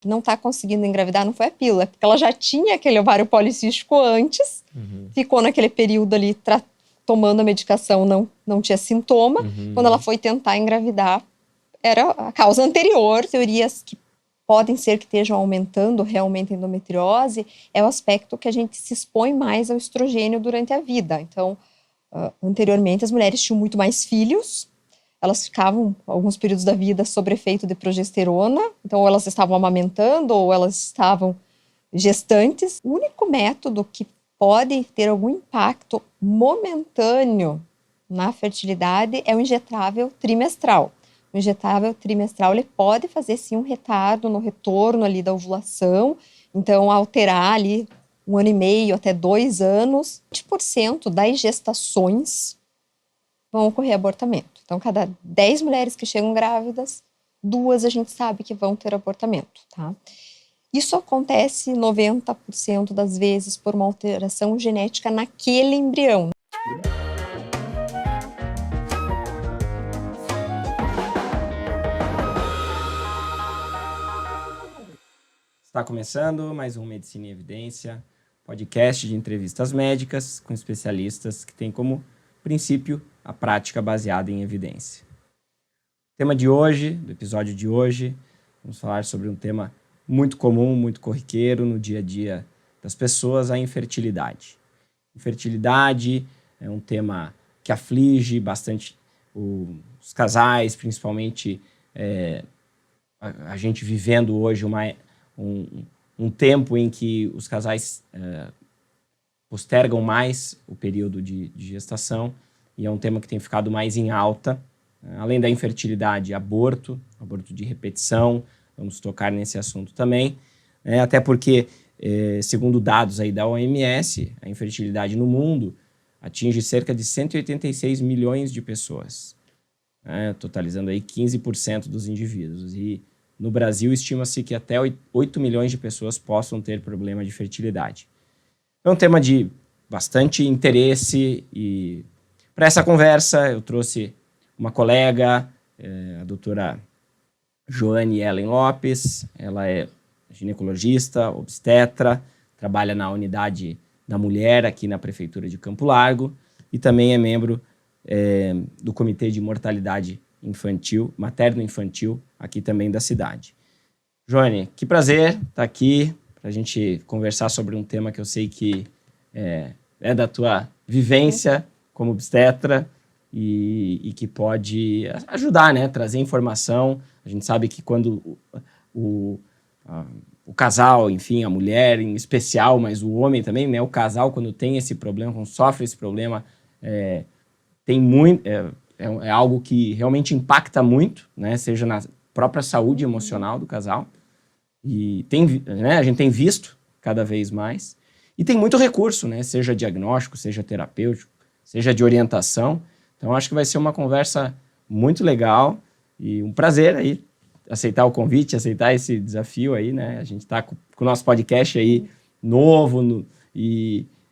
não está conseguindo engravidar não foi a pílula, é porque ela já tinha aquele ovário policístico antes, ficou naquele período ali tomando a medicação, não tinha sintoma. Quando ela foi tentar engravidar, era a causa anterior. Teorias que podem ser que estejam aumentando realmente a endometriose é o aspecto que a gente se expõe mais ao estrogênio durante a vida. Então, anteriormente, as mulheres tinham muito mais filhos, elas ficavam alguns períodos da vida sob efeito de progesterona, então ou elas estavam amamentando ou elas estavam gestantes. O único método que pode ter algum impacto momentâneo na fertilidade é o injetável trimestral. O injetável trimestral ele pode fazer sim um retardo no retorno ali da ovulação, então alterar ali 1 ano e meio até 2 anos. 20% das gestações vão ocorrer abortamento. Então, cada 10 mulheres que chegam grávidas, 2 a gente sabe que vão ter abortamento, tá? Isso acontece 90% das vezes por uma alteração genética naquele embrião. Está começando mais um Medicina em Evidência, podcast de entrevistas médicas com especialistas que têm como princípio a prática baseada em evidência. O tema de hoje, do episódio de hoje, vamos falar sobre um tema muito comum, muito corriqueiro no dia a dia das pessoas, a infertilidade. Infertilidade é um tema que aflige bastante os casais, principalmente a gente vivendo hoje um tempo em que os casais postergam mais o período de gestação, e é um tema que tem ficado mais em alta. Além da infertilidade, aborto de repetição, vamos tocar nesse assunto também, até porque, segundo dados aí da OMS, a infertilidade no mundo atinge cerca de 186 milhões de pessoas, totalizando aí 15% dos indivíduos. E no Brasil, estima-se que até 8 milhões de pessoas possam ter problema de fertilidade. É um tema de bastante interesse e para essa conversa eu trouxe uma colega, a doutora Joane Ellen Lopes. Ela é ginecologista, obstetra, trabalha na unidade da mulher aqui na Prefeitura de Campo Largo e também é membro do Comitê de Mortalidade Infantil, Materno-Infantil, aqui também da cidade. Joane, que prazer estar aqui para a gente conversar sobre um tema que eu sei que é da tua vivência como obstetra e que pode ajudar, né? Trazer informação. A gente sabe que quando o casal, enfim, a mulher em especial, mas o homem também, né? O casal, quando tem esse problema, quando sofre esse problema, tem muito... É algo que realmente impacta muito, né? Seja na própria saúde emocional do casal. E a gente tem visto cada vez mais. E tem muito recurso, né? Seja diagnóstico, seja terapêutico, seja de orientação. Então, acho que vai ser uma conversa muito legal e um prazer aí aceitar o convite, aceitar esse desafio aí, né? A gente está com o nosso podcast aí novo,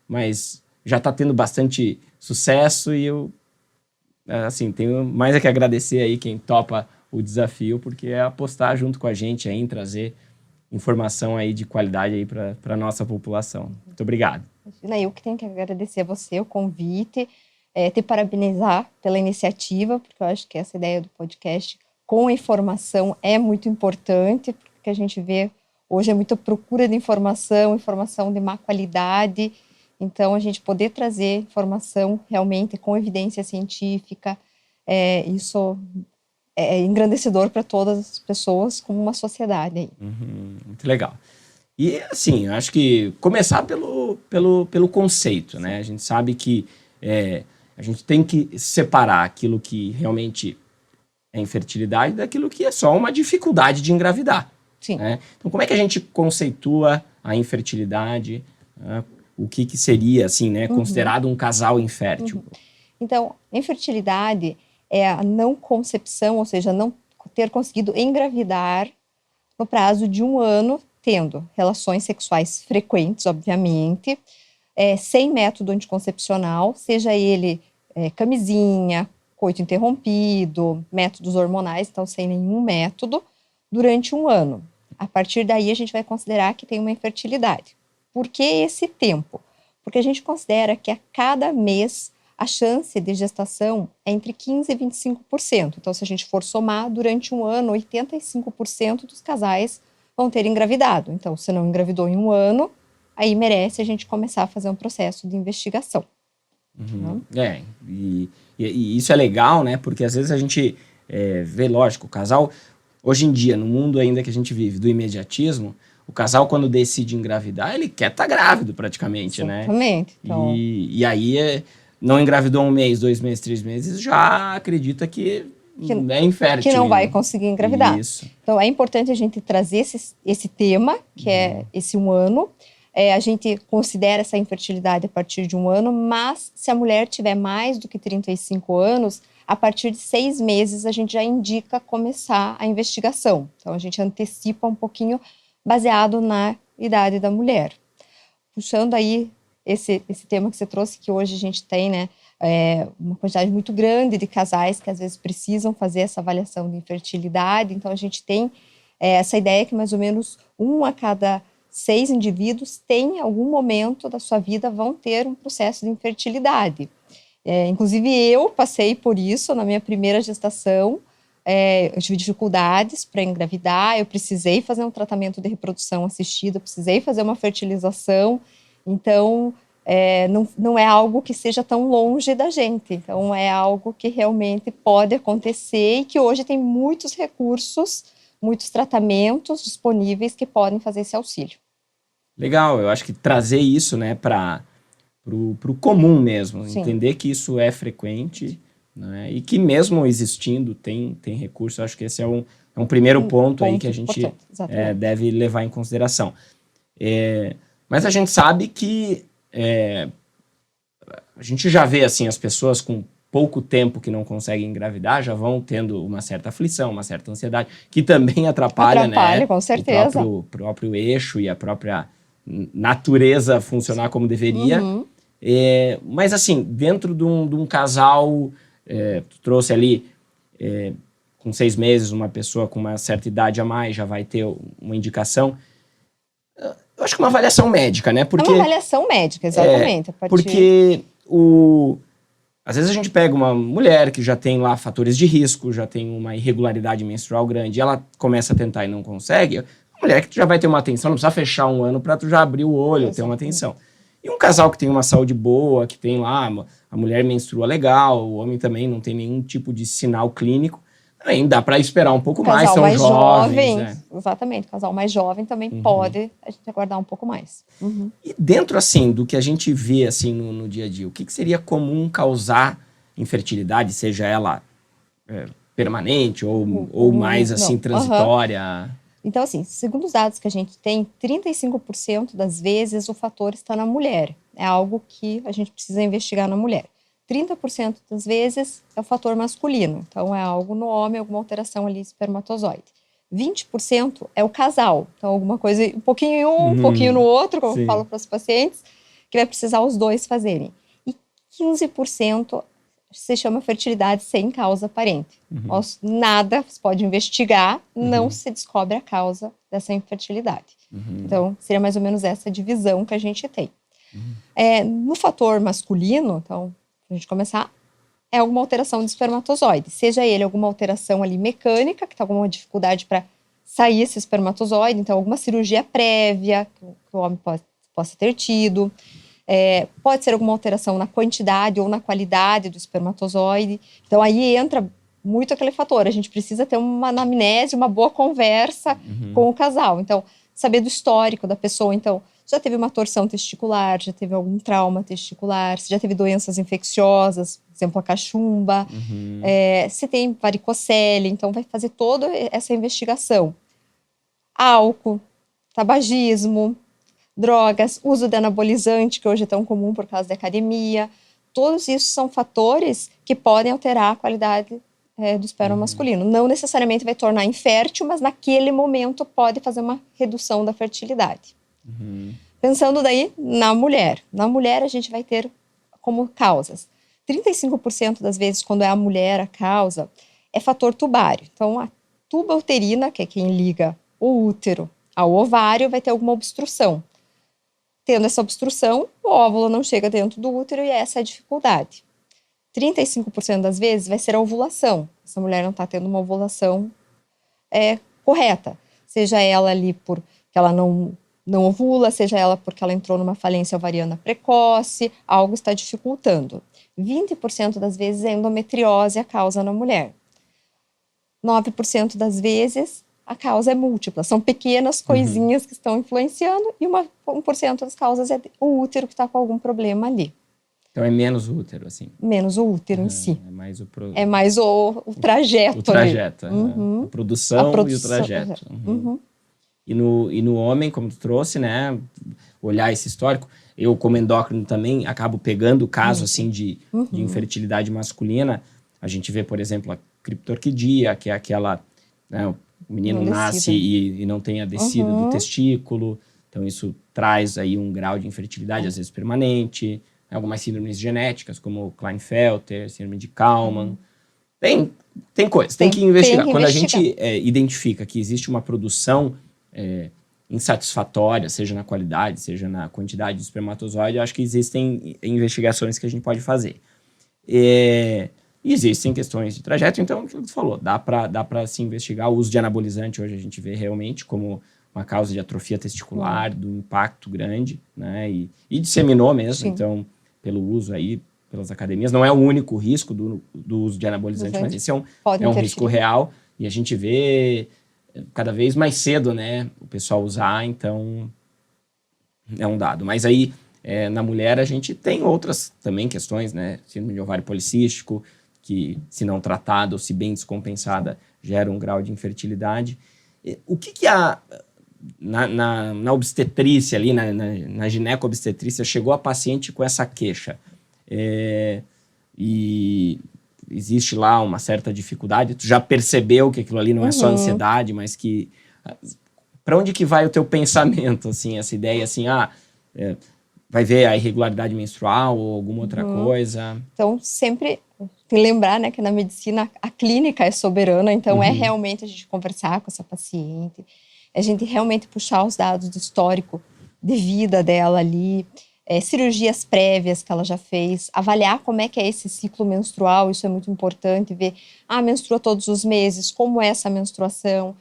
mas já está tendo bastante sucesso e eu tenho mais a que agradecer aí quem topa o desafio, porque é apostar junto com a gente aí em trazer informação aí de qualidade aí para a nossa população. Muito obrigado. Imagina, eu que tenho que agradecer a você o convite, te parabenizar pela iniciativa, porque eu acho que essa ideia do podcast com a informação é muito importante, porque a gente vê hoje é muita procura de informação de má qualidade. Então, a gente poder trazer informação realmente com evidência científica, isso é engrandecedor para todas as pessoas, como uma sociedade aí. Muito legal. E, assim, eu acho que começar pelo conceito, né? A gente sabe que a gente tem que separar aquilo que realmente é infertilidade daquilo que é só uma dificuldade de engravidar. Sim. Né? Então, como é que a gente conceitua a infertilidade? O que seria, assim, né, considerado um casal infértil? Então, infertilidade é a não concepção, ou seja, não ter conseguido engravidar no prazo de 1 ano, tendo relações sexuais frequentes, obviamente, sem método anticoncepcional, seja ele camisinha, coito interrompido, métodos hormonais, então sem nenhum método, durante 1 ano. A partir daí, a gente vai considerar que tem uma infertilidade. Por que esse tempo? Porque a gente considera que a cada mês a chance de gestação é entre 15% e 25%. Então, se a gente for somar, durante um ano, 85% dos casais vão ter engravidado. Então, se não engravidou em um ano, aí merece a gente começar a fazer um processo de investigação. Uhum. E isso é legal, né? Porque às vezes a gente vê, lógico, o casal, hoje em dia, no mundo ainda que a gente vive, do imediatismo, o casal, quando decide engravidar, ele quer estar grávido praticamente, né? Exatamente. Então... E aí, não engravidou 1 mês, 2 meses, 3 meses, já acredita que é infértil. Que não vai conseguir engravidar. Isso. Então, é importante a gente trazer esse tema, que é esse 1 ano. A gente considera essa infertilidade a partir de 1 ano, mas se a mulher tiver mais do que 35 anos, a partir de 6 meses a gente já indica começar a investigação. Então, a gente antecipa um pouquinho baseado na idade da mulher. Puxando aí esse tema que você trouxe, que hoje a gente tem, né, uma quantidade muito grande de casais que às vezes precisam fazer essa avaliação de infertilidade. Então, a gente tem essa ideia que mais ou menos 1 a cada 6 indivíduos em algum momento da sua vida vão ter um processo de infertilidade. Inclusive, eu passei por isso na minha primeira gestação. Eu tive dificuldades para engravidar, eu precisei fazer um tratamento de reprodução assistida, precisei fazer uma fertilização. Então, não é algo que seja tão longe da gente. Então, é algo que realmente pode acontecer e que hoje tem muitos recursos, muitos tratamentos disponíveis que podem fazer esse auxílio. Legal, eu acho que trazer isso, né, para o comum mesmo, Sim. Entender que isso é frequente, né, e que mesmo existindo tem recurso. Eu acho que esse é um primeiro ponto aí que a gente deve levar em consideração. Mas a gente sabe que a gente já vê assim, as pessoas com pouco tempo que não conseguem engravidar já vão tendo uma certa aflição, uma certa ansiedade, que também atrapalha, né, com certeza, o próprio eixo e a própria natureza funcionar como deveria. Uhum. Mas assim, dentro de um casal, tu trouxe ali com 6 meses, uma pessoa com uma certa idade a mais já vai ter uma indicação. Eu acho que uma avaliação médica, né? Porque, é uma avaliação médica, exatamente. Porque às vezes a gente pega uma mulher que já tem lá fatores de risco, já tem uma irregularidade menstrual grande, e ela começa a tentar e não consegue. A mulher que tu já vai ter uma atenção, não precisa fechar 1 ano para tu já abrir o olho, ter uma atenção. E um casal que tem uma saúde boa, que tem lá, a mulher menstrua legal, o homem também não tem nenhum tipo de sinal clínico, também dá para esperar um pouco mais, são jovens. Né? Exatamente, o casal mais jovem também pode a gente aguardar um pouco mais. Uhum. E dentro, assim, do que a gente vê, assim, no dia a dia, o que seria comum causar infertilidade, seja ela permanente ou mais, assim, transitória? Uhum. Então, assim, segundo os dados que a gente tem, 35% das vezes o fator está na mulher. É algo que a gente precisa investigar na mulher. 30% das vezes é o fator masculino. Então, é algo no homem, alguma alteração ali espermatozoide. 20% é o casal. Então, alguma coisa, um pouquinho em um pouquinho no outro, como eu falo para os pacientes, que vai precisar os dois fazerem. E 15% se chama fertilidade sem causa aparente. Nada se pode investigar, não se descobre a causa dessa infertilidade. Então, seria mais ou menos essa divisão que a gente tem. No fator masculino, então, para a gente começar, é alguma alteração de espermatozoide. Seja ele alguma alteração ali mecânica, que está com alguma dificuldade para sair esse espermatozoide, então alguma cirurgia prévia que o homem possa ter tido. Pode ser alguma alteração na quantidade ou na qualidade do espermatozoide. Então, aí entra muito aquele fator. A gente precisa ter uma anamnese, uma boa conversa com o casal. Então, saber do histórico da pessoa. Então, já teve uma torção testicular, já teve algum trauma testicular, se já teve doenças infecciosas, por exemplo, a cachumba, se tem varicocele. Então, vai fazer toda essa investigação. Álcool, tabagismo, drogas, uso de anabolizante, que hoje é tão comum por causa da academia. Todos isso são fatores que podem alterar a qualidade do esperma masculino. Não necessariamente vai tornar infértil, mas naquele momento pode fazer uma redução da fertilidade. Pensando daí na mulher. Na mulher a gente vai ter como causas. 35% das vezes, quando é a mulher a causa, é fator tubário. Então, a tuba uterina, que é quem liga o útero ao ovário, vai ter alguma obstrução. Tendo essa obstrução, o óvulo não chega dentro do útero e essa é a dificuldade. 35% das vezes vai ser a ovulação. Essa mulher não está tendo uma ovulação correta. Seja ela ali porque ela não ovula, seja ela porque ela entrou numa falência ovariana precoce, algo está dificultando. 20% das vezes é endometriose a causa na mulher. 9% das vezes a causa é múltipla. São pequenas coisinhas que estão influenciando e 1% das causas é o útero que está com algum problema ali. Então é menos o útero, assim. Menos o útero em si. É mais o trajeto. O trajeto. A produção e o trajeto. E no homem, como tu trouxe, né? Olhar esse histórico. Eu, como endócrino também, acabo pegando o caso, assim, de infertilidade masculina. A gente vê, por exemplo, a criptorquidia, que é aquela... Né, o menino nasce e não tem a descida do testículo. Então, isso traz aí um grau de infertilidade, às vezes permanente. Algumas síndromes genéticas, como Klinefelter, síndrome de Kalman. Tem coisas, tem que investigar. Quando a gente identifica que existe uma produção insatisfatória, seja na qualidade, seja na quantidade de espermatozoide, eu acho que existem investigações que a gente pode fazer. Existem questões de trajeto, então, aquilo que tu falou, dá para se investigar. O uso de anabolizante hoje a gente vê realmente como uma causa de atrofia testicular, do impacto grande, né? E disseminou mesmo, então, pelo uso aí, pelas academias. Não é o único risco do uso de anabolizante, mas esse é um risco real. E a gente vê cada vez mais cedo, né, o pessoal usar, então é um dado. Mas aí, na mulher, a gente tem outras também questões, né? Síndrome de ovário policístico, que, se não tratada ou se bem descompensada, gera um grau de infertilidade. O que na obstetrícia ali, na gineco-obstetrícia, chegou a paciente com essa queixa? E existe lá uma certa dificuldade? Tu já percebeu que aquilo ali não é só ansiedade, mas que... Para onde que vai o teu pensamento, assim, essa ideia, assim, vai ver a irregularidade menstrual ou alguma outra coisa? Então, sempre tem que lembrar, né, que na medicina a clínica é soberana, então é realmente a gente conversar com essa paciente, a gente realmente puxar os dados do histórico de vida dela ali, cirurgias prévias que ela já fez, avaliar como é que é esse ciclo menstrual, isso é muito importante, ver, menstrua todos os meses, como é essa menstruação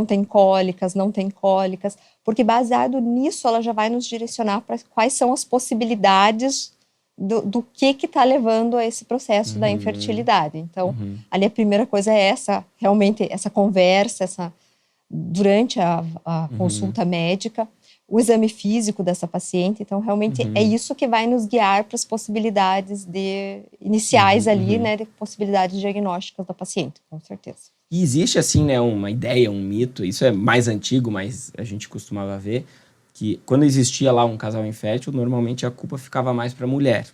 tem cólicas, não tem cólicas, porque baseado nisso ela já vai nos direcionar para quais são as possibilidades do que está levando a esse processo da infertilidade. Então, ali a primeira coisa é realmente essa conversa, durante a consulta médica, o exame físico dessa paciente. Então, realmente é isso que vai nos guiar para as possibilidades iniciais ali, né, de possibilidades diagnósticas da paciente, com certeza. E existe, assim, né, uma ideia, um mito, isso é mais antigo, mas a gente costumava ver, que quando existia lá um casal infértil, normalmente a culpa ficava mais para a mulher.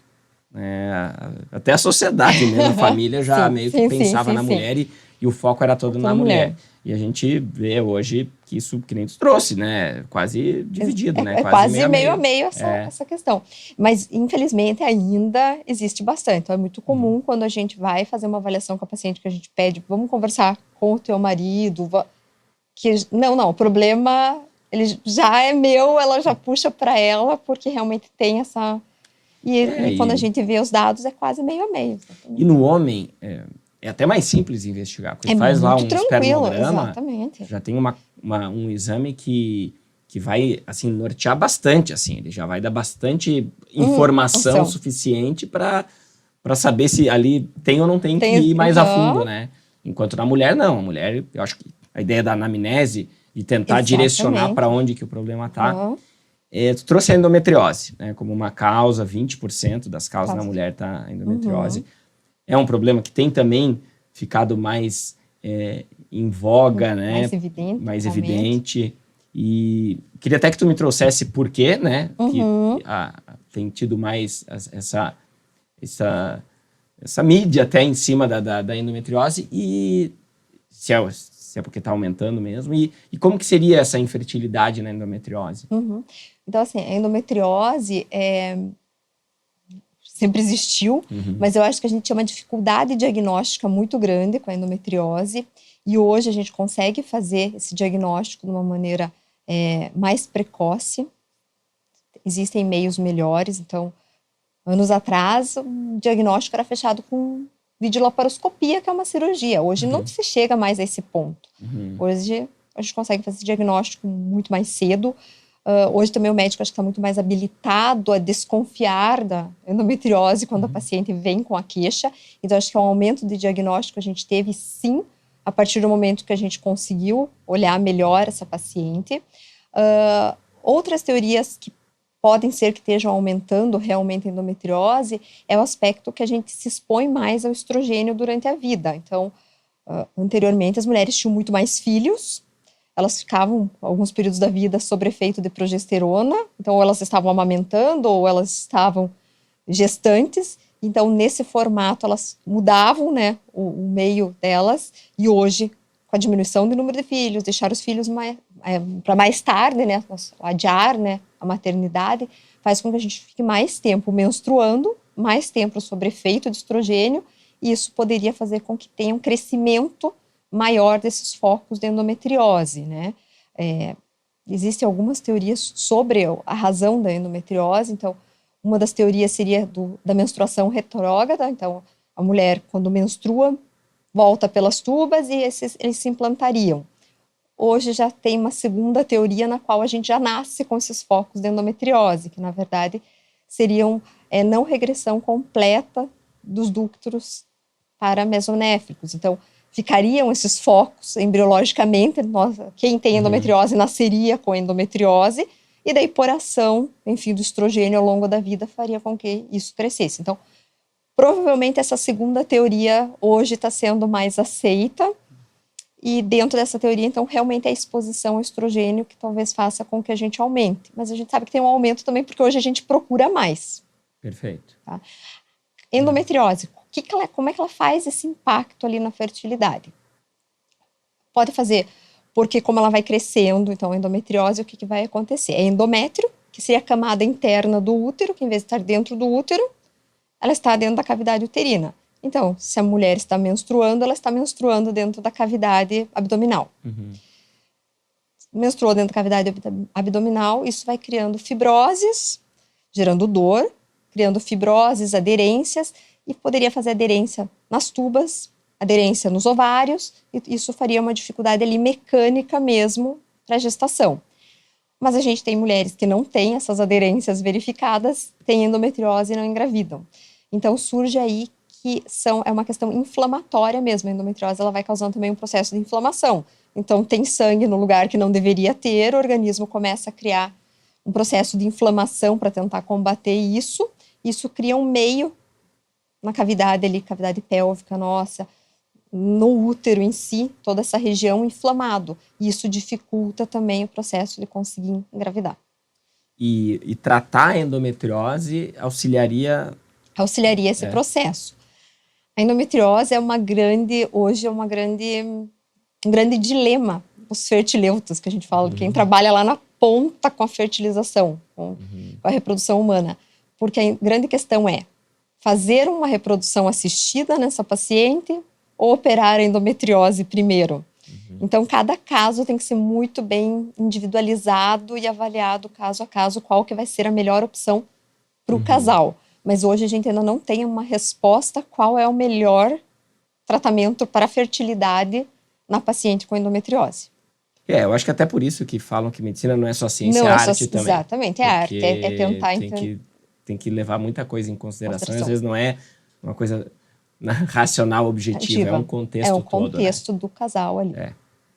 Até a sociedade mesmo, a família já meio que pensava na mulher e o foco era todo na mulher. E a gente vê hoje que isso, que nem tu trouxe, né? Quase dividido, né? Quase meio a meio essa questão. Mas, infelizmente, ainda existe bastante. Então, é muito comum quando a gente vai fazer uma avaliação com a paciente, que a gente pede, vamos conversar com o teu marido, que não, o problema ele já é meu, ela já puxa para ela, porque realmente tem essa... E quando a gente vê os dados, é quase meio a meio. Exatamente. E no homem... É até mais simples de investigar, porque faz lá um espermograma, exatamente. Já tem um exame que vai, assim, nortear bastante, assim, ele já vai dar bastante informação suficiente para saber se ali tem ou não tem que ir mais a fundo, né? Enquanto na mulher, não. A mulher, eu acho que a ideia da anamnese, de tentar direcionar para onde que o problema está. Tu trouxe a endometriose, né, como uma causa, 20% das causas na mulher tá a endometriose. É um problema que tem também ficado mais em voga, né? Mais evidente. E queria até que tu me trouxesse por quê, né? Que tem tido mais essa mídia até em cima da endometriose e se é porque está aumentando mesmo. E como que seria essa infertilidade na endometriose? Então, assim, a endometriose sempre existiu, mas eu acho que a gente tinha uma dificuldade diagnóstica muito grande com a endometriose, e hoje a gente consegue fazer esse diagnóstico de uma maneira mais precoce. Existem meios melhores, então, anos atrás, o diagnóstico era fechado com videolaparoscopia, que é uma cirurgia. Hoje não se chega mais a esse ponto. Hoje a gente consegue fazer esse diagnóstico muito mais cedo. Hoje também o médico acho que está muito mais habilitado a desconfiar da endometriose quando a paciente vem com a queixa. Então, acho que é um aumento de diagnóstico a gente teve, sim, a partir do momento que a gente conseguiu olhar melhor essa paciente. Outras teorias que podem ser que estejam aumentando realmente a endometriose é o aspecto que a gente se expõe mais ao estrogênio durante a vida. Então, anteriormente, as mulheres tinham muito mais filhos, elas ficavam, alguns períodos da vida, sob efeito de progesterona, então ou elas estavam amamentando ou elas estavam gestantes, então nesse formato elas mudavam, né, o meio delas, e hoje, com a diminuição do número de filhos, deixar os filhos para mais tarde, né, adiar, né, a maternidade, faz com que a gente fique mais tempo menstruando, mais tempo sob efeito de estrogênio, e isso poderia fazer com que tenha um crescimento maior desses focos de endometriose, né? Existem algumas teorias sobre a razão da endometriose. Então, uma das teorias seria da menstruação retrógrada. Então, a mulher, quando menstrua, volta pelas tubas e eles se implantariam. Hoje já tem uma segunda teoria na qual a gente já nasce com esses focos de endometriose, que na verdade seriam não regressão completa dos ductos para mesonéfricos. Então, ficariam esses focos embriologicamente, quem tem endometriose nasceria com endometriose, e daí por ação, enfim, do estrogênio ao longo da vida faria com que isso crescesse. Então, provavelmente essa segunda teoria hoje está sendo mais aceita, e dentro dessa teoria, então, realmente é a exposição ao estrogênio que talvez faça com que a gente aumente. Mas a gente sabe que tem um aumento também porque hoje a gente procura mais. Perfeito. Tá? Endometriose. Como é que ela faz esse impacto ali na fertilidade? Pode fazer, porque como ela vai crescendo, então a endometriose, o que vai acontecer? É endométrio, que seria a camada interna do útero, que em vez de estar dentro do útero, ela está dentro da cavidade uterina. Então, se a mulher está menstruando, ela está menstruando dentro da cavidade abdominal. Menstruou dentro da cavidade abdominal, isso vai criando fibroses, gerando dor, criando fibroses, aderências, e poderia fazer aderência nas tubas, aderência nos ovários, e isso faria uma dificuldade ali mecânica mesmo para a gestação. Mas a gente tem mulheres que não têm essas aderências verificadas, têm endometriose e não engravidam. Então surge aí que é uma questão inflamatória mesmo. A endometriose ela vai causando também um processo de inflamação. Então tem sangue no lugar que não deveria ter, o organismo começa a criar um processo de inflamação para tentar combater isso. Isso cria um meio na cavidade ali, cavidade pélvica nossa, no útero em si, toda essa região inflamado. E isso dificulta também o processo de conseguir engravidar. E tratar a endometriose auxiliaria esse processo. A endometriose hoje é um grande dilema dos fertileutas, que a gente fala, quem trabalha lá na ponta com a fertilização, com a reprodução humana. Porque a grande questão é fazer uma reprodução assistida nessa paciente ou operar a endometriose primeiro. Então, cada caso tem que ser muito bem individualizado e avaliado caso a caso qual que vai ser a melhor opção para o casal. Mas hoje a gente ainda não tem uma resposta qual é o melhor tratamento para a fertilidade na paciente com endometriose. Eu acho que até por isso que falam que medicina não é só ciência, é arte também. Exatamente, é arte, é tentar... Tem que levar muita coisa em consideração. Às vezes não é uma coisa racional, objetiva, é um contexto todo. É um contexto do casal ali.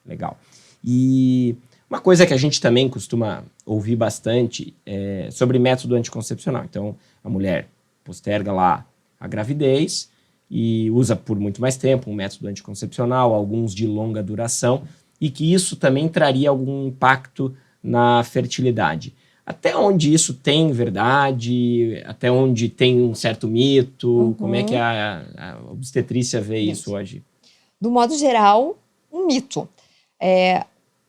Legal. E uma coisa que a gente também costuma ouvir bastante é sobre método anticoncepcional. Então, a mulher posterga lá a gravidez e usa por muito mais tempo um método anticoncepcional, alguns de longa duração, e que isso também traria algum impacto na fertilidade. Até onde isso tem verdade? Até onde tem um certo mito? Como é que a obstetrícia vê isso hoje? Do modo geral, um mito.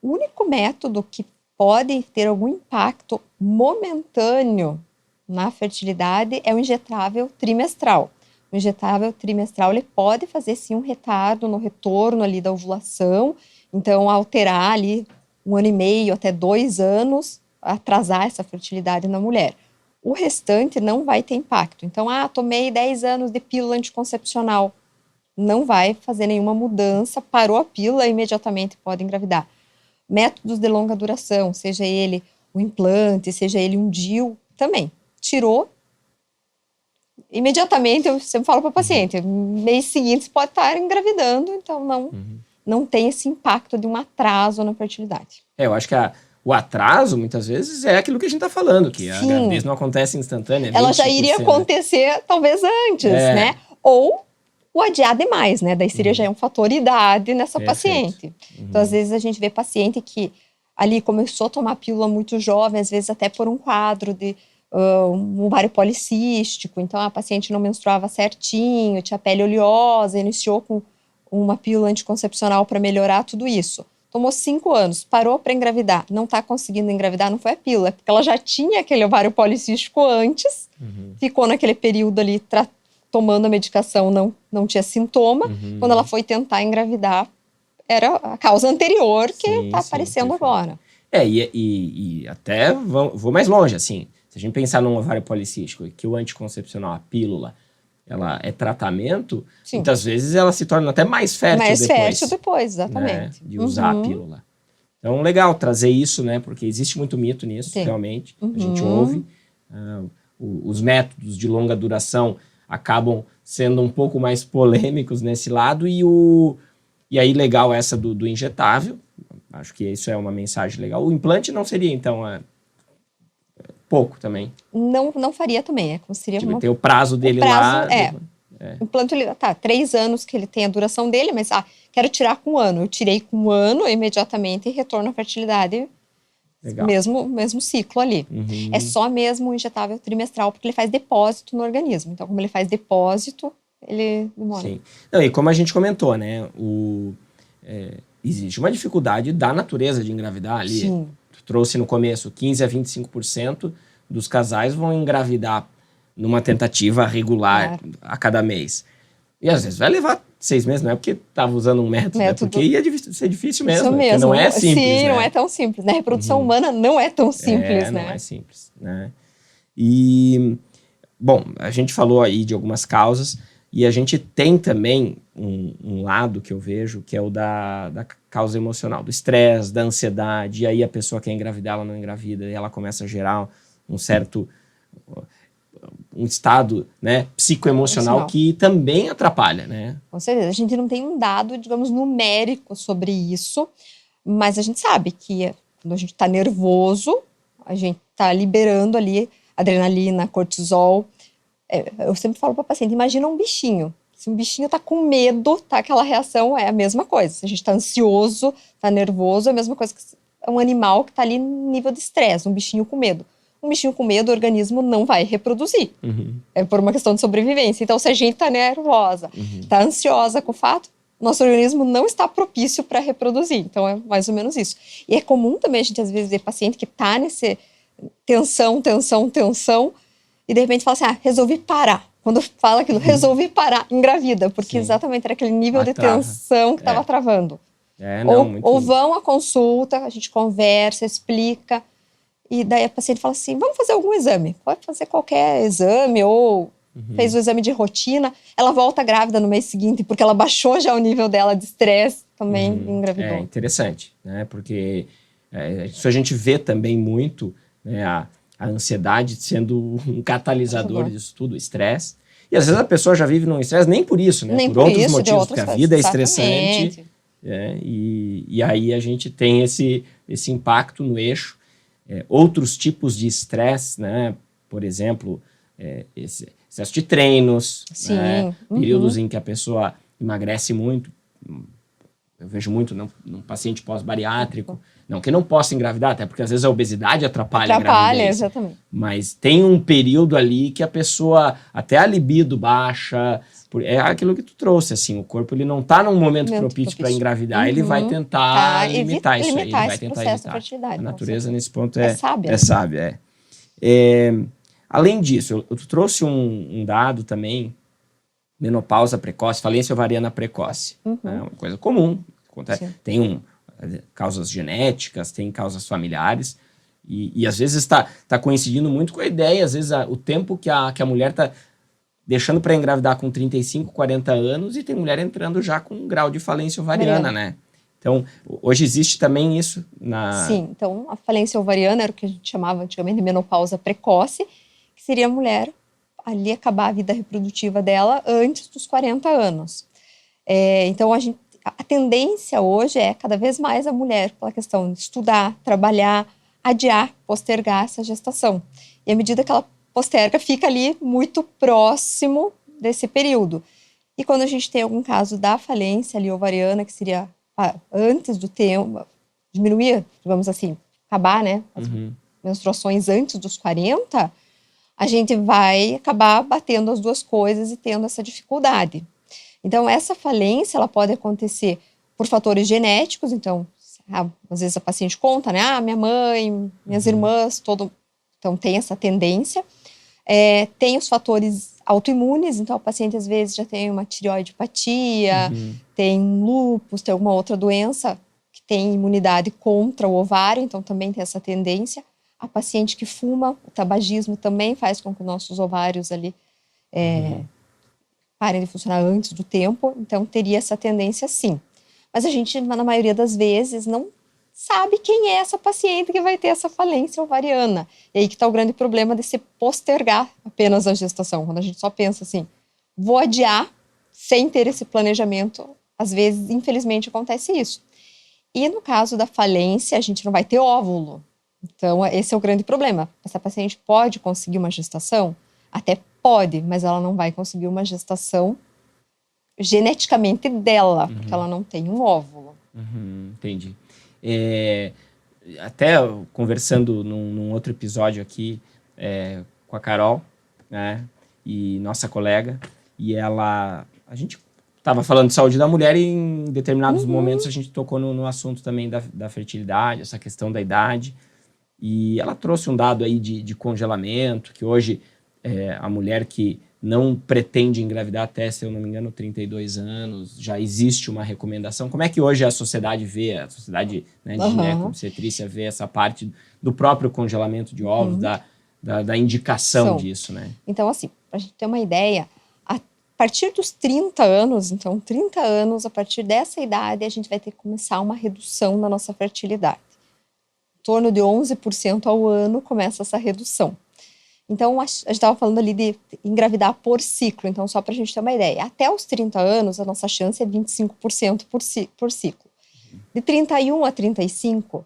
O único método que pode ter algum impacto momentâneo na fertilidade é o injetável trimestral. O injetável trimestral ele pode fazer sim um retardo no retorno ali da ovulação, então alterar ali 1 ano e meio até 2 anos, atrasar essa fertilidade na mulher. O restante não vai ter impacto. Então, tomei 10 anos de pílula anticoncepcional. Não vai fazer nenhuma mudança, parou a pílula, imediatamente pode engravidar. Métodos de longa duração, seja ele o implante, seja ele um DIU, também. Tirou, imediatamente eu sempre falo para o paciente, mês seguinte você pode estar engravidando, então não tem esse impacto de um atraso na fertilidade. Eu acho que o atraso, muitas vezes, é aquilo que a gente está falando, que a gravidez não acontece instantaneamente. Ela já iria acontecer, talvez, antes, né? Ou o adiar demais, né? Daí seria já um fator idade nessa paciente. Então, às vezes, a gente vê paciente que ali começou a tomar pílula muito jovem, às vezes até por um quadro de um ovário policístico, então a paciente não menstruava certinho, tinha pele oleosa, iniciou com uma pílula anticoncepcional para melhorar tudo isso. Tomou 5 anos, parou para engravidar, não está conseguindo engravidar, não foi a pílula, é porque ela já tinha aquele ovário policístico antes, ficou naquele período ali tomando a medicação, não tinha sintoma. Quando ela foi tentar engravidar, era a causa anterior que está aparecendo agora. E até vou mais longe, assim, se a gente pensar num ovário policístico, que o anticoncepcional, a pílula, ela é tratamento, muitas vezes ela se torna até mais fértil depois. Mais fértil depois, exatamente. Né, de usar a pílula. Então, legal trazer isso, né, porque existe muito mito nisso, realmente. A gente ouve. Os métodos de longa duração acabam sendo um pouco mais polêmicos nesse lado, e aí legal essa do injetável. Acho que isso é uma mensagem legal. O implante não seria, então, pouco também? Não faria também. Seria tem o prazo dele lá. O implante, 3 anos que ele tem a duração dele, mas quero tirar com 1 ano. Eu tirei com 1 ano imediatamente e retorno à fertilidade. Legal. Mesmo ciclo ali. É só mesmo o injetável trimestral, porque ele faz depósito no organismo. Então, como ele faz depósito, ele demora. Sim. Não, e como a gente comentou, né? Existe uma dificuldade da natureza de engravidar ali. Sim. Tu trouxe no começo, 15% a 25% dos casais vão engravidar numa tentativa regular a cada mês. E às vezes vai levar 6 meses, não é porque estava usando um método, é porque ia ser difícil mesmo. Porque não é simples. Sim, não é tão simples. Né? A reprodução humana não é tão simples, né? Não é simples, né? E, bom, a gente falou aí de algumas causas, e a gente tem também um lado que eu vejo, que é o da causa emocional, do estresse, da ansiedade, e aí a pessoa quer engravidar, ela não engravida, e ela começa a gerar um estado, né, psicoemocional que também atrapalha, né? Com certeza. A gente não tem um dado, digamos, numérico sobre isso, mas a gente sabe que quando a gente está nervoso, a gente está liberando ali adrenalina, cortisol. Eu sempre falo para o paciente, imagina um bichinho. Se um bichinho está com medo, aquela reação é a mesma coisa. Se a gente está ansioso, está nervoso, é a mesma coisa que um animal que está ali no nível de estresse, um bichinho com medo. Um bichinho com medo, o organismo não vai reproduzir. É por uma questão de sobrevivência. Então, se a gente está nervosa, está ansiosa com o fato, nosso organismo não está propício para reproduzir. Então, é mais ou menos isso. E é comum também a gente, às vezes, ver paciente que está nesse tensão, e de repente fala assim, resolvi parar. Quando fala aquilo, resolvi parar, engravida, porque exatamente era aquele nível de tensão que estava travando. Ou vão à consulta, a gente conversa, explica, e daí a paciente fala assim, vamos fazer algum exame. Pode fazer qualquer exame, ou fez o exame de rotina, ela volta grávida no mês seguinte, porque ela baixou já o nível dela de estresse, também engravidou. É interessante, né? Porque isso a gente vê também muito, né, a ansiedade sendo um catalisador disso tudo, o estresse. E às vezes a pessoa já vive num estresse nem por isso, né? Por outros motivos, porque a vida é estressante. E aí a gente tem esse impacto no eixo. Outros tipos de estresse, né? Por exemplo, esse excesso de treinos, né? Períodos em que a pessoa emagrece muito. Eu vejo muito num paciente pós-bariátrico. Não que não possa engravidar, até porque às vezes a obesidade atrapalha a gravidez. Exatamente. Mas tem um período ali que a pessoa, até a libido baixa, é aquilo que tu trouxe, assim, o corpo ele não está num momento propício para engravidar, ele vai tentar limitar isso aí, ele vai tentar evitar. A natureza nesse ponto é sábia. Além disso, tu trouxe um dado também, menopausa precoce, falência ovariana precoce. É uma coisa comum. Acontece. Tem causas genéticas, tem causas familiares, e às vezes está coincidindo muito com a ideia, às vezes o tempo que a mulher está deixando para engravidar com 35, 40 anos, e tem mulher entrando já com um grau de falência ovariana, né? Então, hoje existe também isso Sim, então a falência ovariana era o que a gente chamava antigamente de menopausa precoce, que seria a mulher ali acabar a vida reprodutiva dela antes dos 40 anos. Então, a tendência hoje é cada vez mais a mulher, pela questão de estudar, trabalhar, adiar, postergar essa gestação. E à medida que ela posterga, fica ali muito próximo desse período. E quando a gente tem algum caso da falência ali ovariana, que seria antes do tempo, diminuir, digamos assim, acabar, né, as menstruações antes dos 40, a gente vai acabar batendo as duas coisas e tendo essa dificuldade. Então, essa falência, ela pode acontecer por fatores genéticos. Então, às vezes a paciente conta, né, minha mãe, minhas irmãs, então tem essa tendência. Tem os fatores autoimunes, então o paciente às vezes já tem uma tireoidopatia, tem lúpus, tem alguma outra doença que tem imunidade contra o ovário, então também tem essa tendência. A paciente que fuma, o tabagismo também faz com que os nossos ovários ali parem de funcionar antes do tempo, então teria essa tendência sim. Mas a gente, na maioria das vezes, não sabe quem é essa paciente que vai ter essa falência ovariana. E aí que está o grande problema de se postergar apenas a gestação. Quando a gente só pensa assim, vou adiar sem ter esse planejamento, às vezes, infelizmente, acontece isso. E no caso da falência, a gente não vai ter óvulo. Então, esse é o grande problema. Essa paciente pode conseguir uma gestação? Até pode, mas ela não vai conseguir uma gestação geneticamente dela, porque ela não tem um óvulo. Entendi. Até conversando num outro episódio aqui com a Carol, né, e nossa colega, e a gente estava falando de saúde da mulher e em determinados momentos a gente tocou no assunto também da fertilidade, essa questão da idade, e ela trouxe um dado aí de congelamento, que hoje a mulher que não pretende engravidar até, se eu não me engano, 32 anos, já existe uma recomendação. Como é que hoje a sociedade vê, a sociedade, né, de gineco-obstetrícia vê essa parte do próprio congelamento de ovos, da indicação disso, né? Então, assim, para a gente ter uma ideia, a partir dos 30 anos, então 30 anos, a partir dessa idade, a gente vai ter que começar uma redução na nossa fertilidade. Em torno de 11% ao ano começa essa redução. Então, a gente estava falando ali de engravidar por ciclo. Então, só para a gente ter uma ideia, até os 30 anos, a nossa chance é 25% por ciclo. De 31 a 35,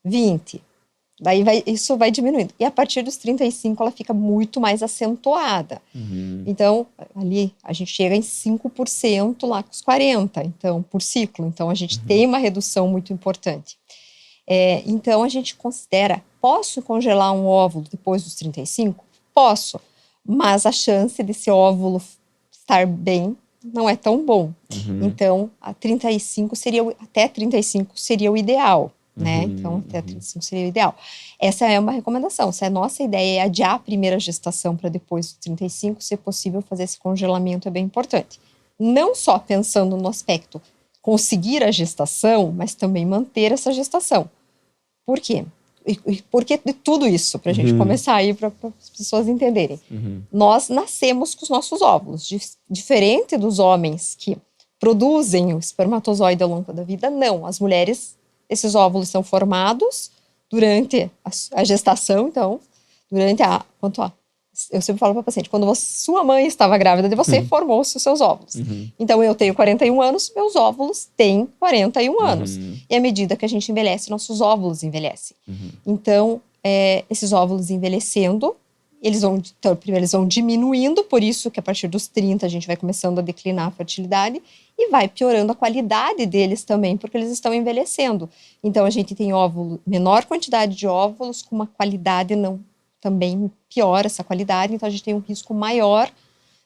20. Daí isso vai diminuindo. E a partir dos 35, ela fica muito mais acentuada. Então, ali, a gente chega em 5% lá com os 40, então, por ciclo. Então, a gente tem uma redução muito importante. Então, a gente considera, posso congelar um óvulo depois dos 35? Posso, mas a chance desse óvulo estar bem não é tão bom. Então, até 35 seria o ideal, né? Então, até 35 seria o ideal. Essa é uma recomendação. Se a nossa ideia é adiar a primeira gestação para depois dos 35, se possível, fazer esse congelamento é bem importante. Não só pensando no aspecto conseguir a gestação, mas também manter essa gestação. Por quê? E por que de tudo isso? Para a gente começar aí, para as pessoas entenderem. Nós nascemos com os nossos óvulos. Diferente dos homens que produzem o espermatozoide ao longo da vida, não. As mulheres, esses óvulos são formados durante a gestação, então, eu sempre falo para a paciente, quando sua mãe estava grávida de você, formou-se os seus óvulos. Então, eu tenho 41 anos, meus óvulos têm 41 anos. E à medida que a gente envelhece, nossos óvulos envelhecem. Então, esses óvulos envelhecendo, eles vão diminuindo, por isso que a partir dos 30 a gente vai começando a declinar a fertilidade e vai piorando a qualidade deles também, porque eles estão envelhecendo. Então, a gente tem menor quantidade de óvulos com uma qualidade também piora essa qualidade, então a gente tem um risco maior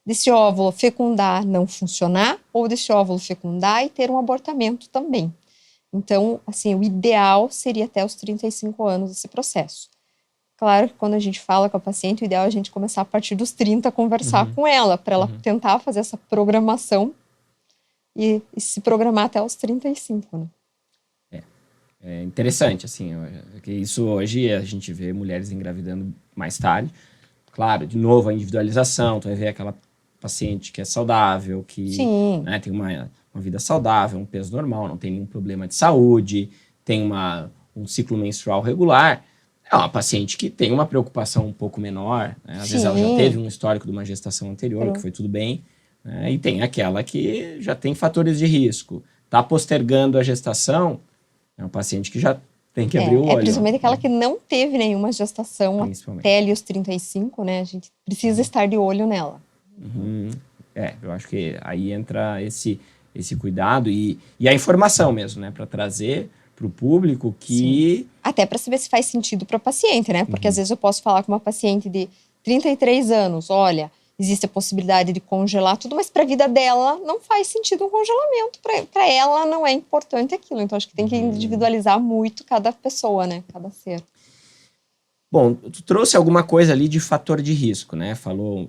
desse óvulo fecundar, não funcionar, ou desse óvulo fecundar e ter um abortamento também. Então, assim, o ideal seria até os 35 anos esse processo. Claro que quando a gente fala com a paciente, o ideal é a gente começar a partir dos 30 a conversar com ela, para ela tentar fazer essa programação e se programar até os 35, né? É interessante, assim, que isso hoje a gente vê mulheres engravidando mais tarde. Claro, de novo, a individualização, tu vai ver aquela paciente que é saudável, que Sim. né, tem uma vida saudável, um peso normal, não tem nenhum problema de saúde, tem um ciclo menstrual regular. É uma paciente que tem uma preocupação um pouco menor, né? Às vezes ela já teve um histórico de uma gestação anterior, que foi tudo bem, né? E tem aquela que já tem fatores de risco, está postergando a gestação, é um paciente que já tem que abrir o olho. Principalmente aquela que não teve nenhuma gestação até ali os 35, né? A gente precisa estar de olho nela. Eu acho que aí entra esse cuidado e a informação mesmo, né? Para trazer para o público que... Sim. Até para saber se faz sentido para o paciente, né? Porque às vezes eu posso falar com uma paciente de 33 anos, olha, existe a possibilidade de congelar tudo, mas para a vida dela não faz sentido um congelamento. Para ela não é importante aquilo. Então, acho que tem que individualizar muito cada pessoa, né? Cada ser. Bom, tu trouxe alguma coisa ali de fator de risco, né? Falou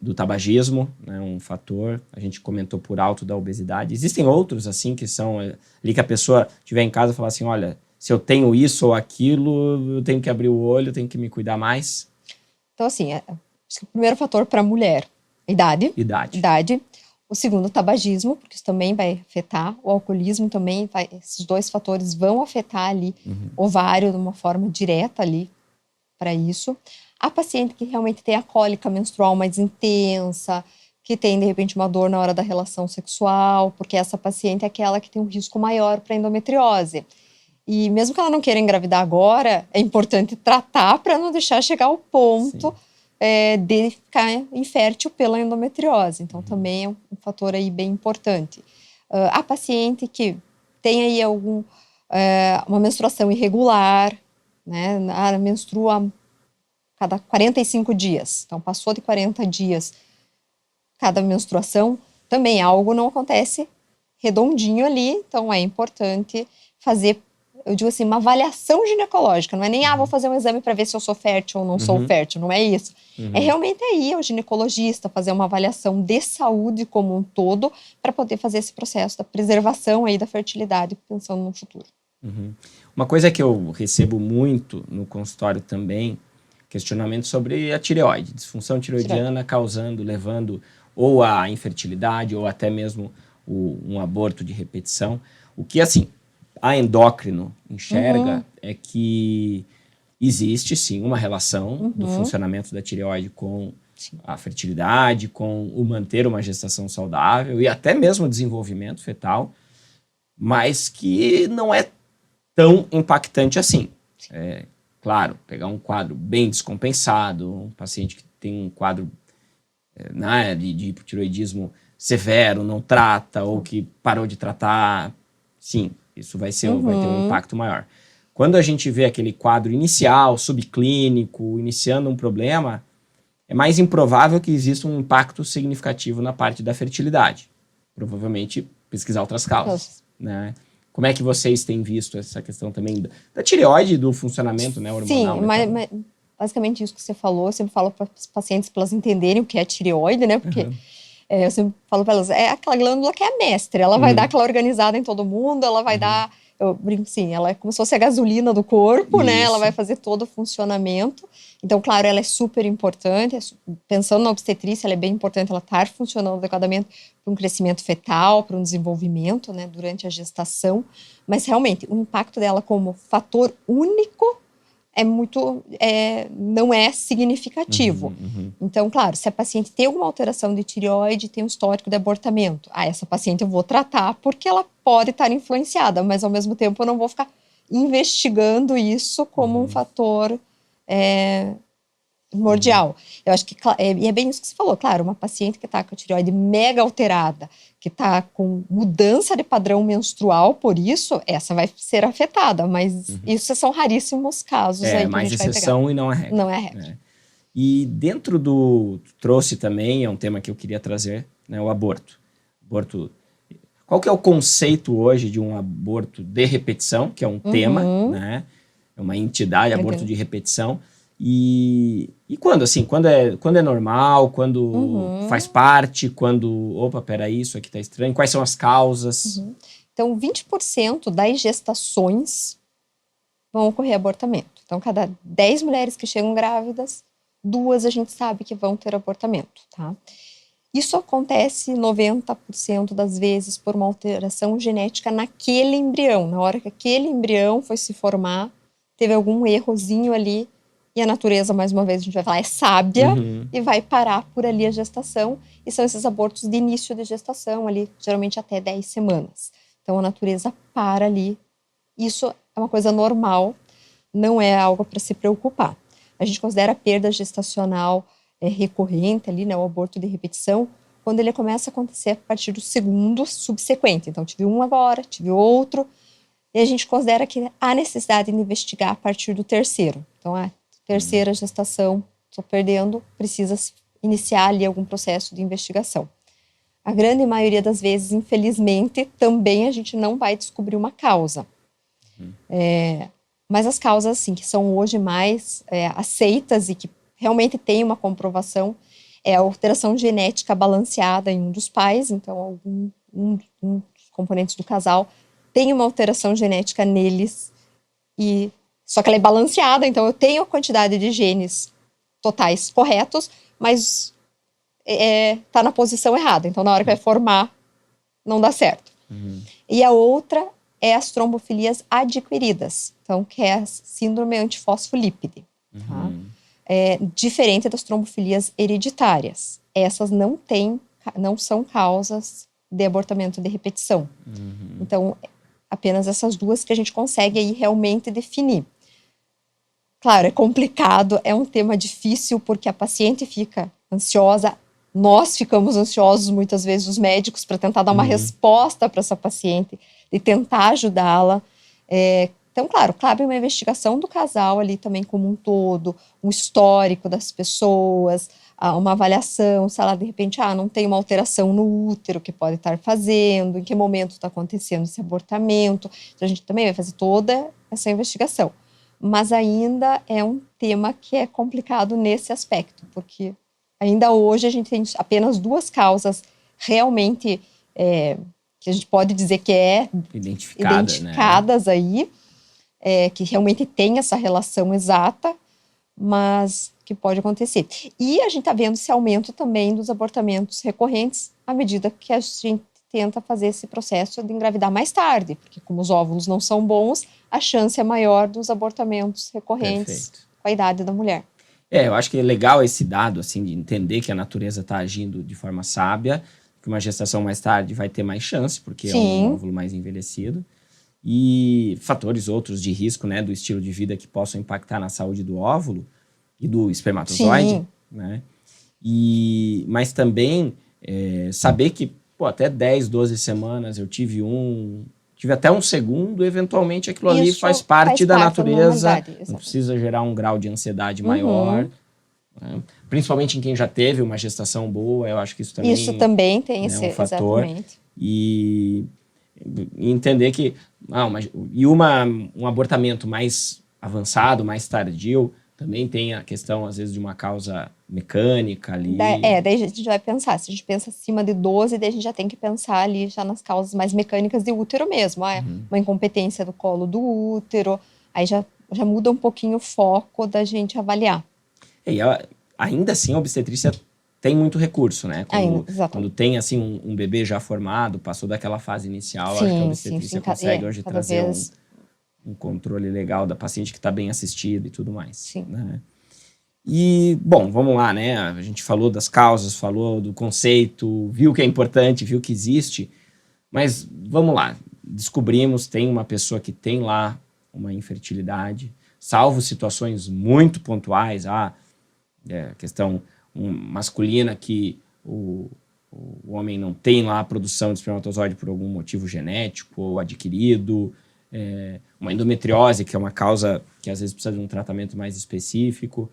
do tabagismo, né? Um fator. A gente comentou por alto da obesidade. Existem outros, assim, que são ali que a pessoa estiver em casa e falar assim, olha, se eu tenho isso ou aquilo, eu tenho que abrir o olho, eu tenho que me cuidar mais? Então, assim, acho que o primeiro fator para a mulher, idade. O segundo, o tabagismo, porque isso também vai afetar. O alcoolismo também vai. Esses dois fatores vão afetar ali o ovário de uma forma direta ali para isso. A paciente que realmente tem a cólica menstrual mais intensa, que tem, de repente, uma dor na hora da relação sexual, porque essa paciente é aquela que tem um risco maior para endometriose. E mesmo que ela não queira engravidar agora, é importante tratar para não deixar chegar ao ponto de ficar infértil pela endometriose. Então, também é um fator aí bem importante. A paciente que tem aí uma menstruação irregular, né? Menstrua cada 45 dias. Então, passou de 40 dias cada menstruação, também algo não acontece redondinho ali. Então, é importante fazer, eu digo assim, uma avaliação ginecológica. Não é nem, vou fazer um exame para ver se eu sou fértil ou não sou fértil. Não é isso. É realmente aí o ginecologista fazer uma avaliação de saúde como um todo para poder fazer esse processo da preservação aí da fertilidade, pensando no futuro. Uma coisa que eu recebo muito no consultório também, questionamento sobre a tireoide, disfunção tireoidiana levando ou à infertilidade ou até mesmo um aborto de repetição. O que, assim, a endócrino enxerga é que existe, sim, uma relação do funcionamento da tireoide com a fertilidade, com o manter uma gestação saudável e até mesmo o desenvolvimento fetal, mas que não é tão impactante assim. Claro, pegar um quadro bem descompensado, um paciente que tem um quadro de hipotireoidismo severo, não trata, ou que parou de tratar, sim, isso vai ter um impacto maior. Quando a gente vê aquele quadro inicial, subclínico, iniciando um problema, é mais improvável que exista um impacto significativo na parte da fertilidade. Provavelmente pesquisar outras causas, né? Como é que vocês têm visto essa questão também da tireoide e do funcionamento, né, hormonal? Sim, mas basicamente isso que você falou, eu sempre falo para os pacientes para elas entenderem o que é tireoide, né? Porque eu sempre falo para elas, é aquela glândula que é a mestre, ela vai dar aquela organizada em todo mundo, ela vai dar, eu brinco assim, ela é como se fosse a gasolina do corpo, né? Ela vai fazer todo o funcionamento. Então, claro, ela é super importante, pensando na obstetrícia, ela é bem importante ela estar funcionando adequadamente para um crescimento fetal, para um desenvolvimento, né, durante a gestação, mas realmente o impacto dela como fator único não é significativo. Então, claro, se a paciente tem alguma alteração de tireoide, tem um histórico de abortamento, essa paciente eu vou tratar porque ela pode estar influenciada, mas ao mesmo tempo eu não vou ficar investigando isso como um fator primordial. Eu acho que, e é bem isso que você falou, claro, uma paciente que está com a tireoide mega alterada, que está com mudança de padrão menstrual, por isso, essa vai ser afetada, mas isso são raríssimos casos aí que a gente vai pegar. É mais exceção e não é regra. Não é a regra. E dentro trouxe também, é um tema que eu queria trazer, né, o aborto. Qual que é o conceito hoje de um aborto de repetição, que é um tema, né? É uma entidade, aborto de repetição. E quando, assim, quando é normal, quando faz parte, quando, opa, peraí, isso aqui tá estranho, quais são as causas? Então, 20% das gestações vão ocorrer abortamento. Então, cada 10 mulheres que chegam grávidas, 2 a gente sabe que vão ter abortamento, tá? Isso acontece 90% das vezes por uma alteração genética naquele embrião. Na hora que aquele embrião foi se formar, teve algum errozinho ali, e a natureza, mais uma vez, a gente vai falar, é sábia, e vai parar por ali a gestação, e são esses abortos de início de gestação, ali, geralmente até 10 semanas. Então, a natureza para ali. Isso é uma coisa normal, não é algo para se preocupar. A gente considera a perda gestacional recorrente ali, né, o aborto de repetição, quando ele começa a acontecer a partir do segundo subsequente. Então, tive um agora, tive outro, e a gente considera que há necessidade de investigar a partir do terceiro. Então, a terceira gestação, estou perdendo, precisa iniciar ali algum processo de investigação. A grande maioria das vezes, infelizmente, também a gente não vai descobrir uma causa. Mas as causas, assim, que são hoje mais aceitas e que realmente tem uma comprovação é a alteração genética balanceada em um dos pais. Então, um dos componentes do casal tem uma alteração genética neles, só que ela é balanceada, então eu tenho a quantidade de genes totais corretos, mas tá na posição errada. Então, na hora que vai formar, não dá certo. E a outra é as trombofilias adquiridas, então, que é a síndrome antifosfolípide. Tá? Diferente das trombofilias hereditárias. Essas não são causas de abortamento de repetição. Então, apenas essas 2 que a gente consegue aí realmente definir. Claro, é complicado, é um tema difícil, porque a paciente fica ansiosa, nós ficamos ansiosos muitas vezes, os médicos, para tentar dar uma resposta para essa paciente, de tentar ajudá-la. Então, claro, cabe uma investigação do casal ali também como um todo, um histórico das pessoas, uma avaliação, se ela de repente não tem uma alteração no útero que pode estar fazendo, em que momento está acontecendo esse abortamento. Então, a gente também vai fazer toda essa investigação. Mas ainda é um tema que é complicado nesse aspecto, porque ainda hoje a gente tem apenas 2 causas realmente que a gente pode dizer que identificadas, né? Aí, que realmente tem essa relação exata, mas que pode acontecer. E a gente está vendo esse aumento também dos abortamentos recorrentes à medida que a gente tenta fazer esse processo de engravidar mais tarde, porque como os óvulos não são bons, a chance é maior dos abortamentos recorrentes com a idade da mulher. Eu acho que é legal esse dado, assim, de entender que a natureza está agindo de forma sábia, que uma gestação mais tarde vai ter mais chance, porque é um óvulo mais envelhecido. E fatores outros de risco, né, do estilo de vida que possam impactar na saúde do óvulo e do espermatozoide, né? Mas também saber que até 10, 12 semanas eu tive até um segundo, eventualmente aquilo ali faz parte da natureza, não precisa gerar um grau de ansiedade maior, né? Principalmente em quem já teve uma gestação boa, eu acho que isso também tem esse um fator. Exatamente. E entender que um abortamento mais avançado, mais tardio, também tem a questão, às vezes, de uma causa mecânica ali. Daí a gente vai pensar, se a gente pensa acima de 12, daí a gente já tem que pensar ali já nas causas mais mecânicas de útero mesmo, uma incompetência do colo do útero, aí já muda um pouquinho o foco da gente avaliar. E ainda assim, a obstetrícia tem muito recurso, né? Quando tem, assim, um bebê já formado, passou daquela fase inicial, acho que a obstetrícia consegue hoje trazer um controle legal da paciente que está bem assistida e tudo mais. Né? E, bom, vamos lá, né? A gente falou das causas, falou do conceito, viu que é importante, viu que existe, mas vamos lá. Descobrimos, tem uma pessoa que tem lá uma infertilidade, salvo situações muito pontuais, questão masculina que o homem não tem lá a produção de espermatozoide por algum motivo genético ou adquirido, uma endometriose, que é uma causa que às vezes precisa de um tratamento mais específico.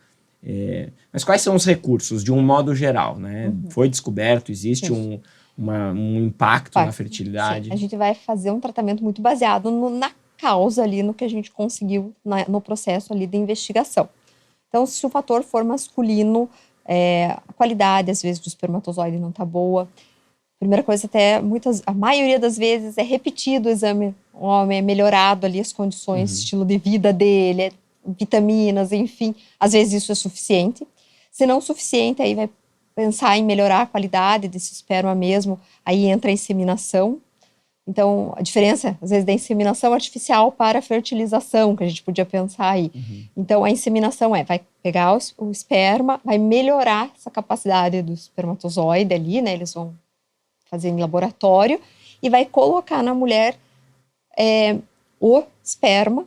Mas quais são os recursos, de um modo geral, né? Foi descoberto, existe um impacto na fertilidade. Sim. A gente vai fazer um tratamento muito baseado na causa ali, no que a gente conseguiu no processo ali de investigação. Então, se o fator for masculino, a qualidade, às vezes, do espermatozoide não está boa. primeira coisa, a maioria das vezes é repetido o exame, o homem é melhorado ali as condições, estilo de vida dele, vitaminas, enfim. Às vezes isso é suficiente. Se não suficiente, aí vai pensar em melhorar a qualidade desse esperma mesmo, aí entra a inseminação. Então, a diferença, às vezes, da inseminação artificial para a fertilização, que a gente podia pensar aí. Então, a inseminação vai pegar o esperma, vai melhorar essa capacidade do espermatozoide ali, né? Eles vão fazer em laboratório e vai colocar na mulher o esperma,